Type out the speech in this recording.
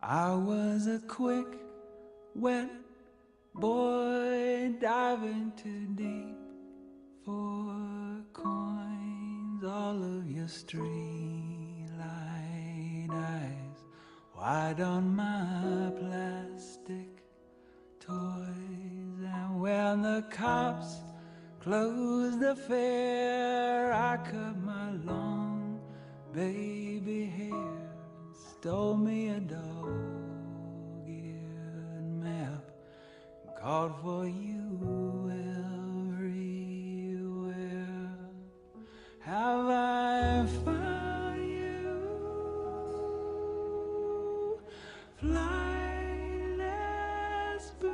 I was a quick, wet boy diving too deep for coins. All of your streetlight eyes wide on my plastic toys. And when the cops closed the fair, I cut my long baby hair, stole me a dog-eared map, and called for you everywhere. Have I found you, flightless bird?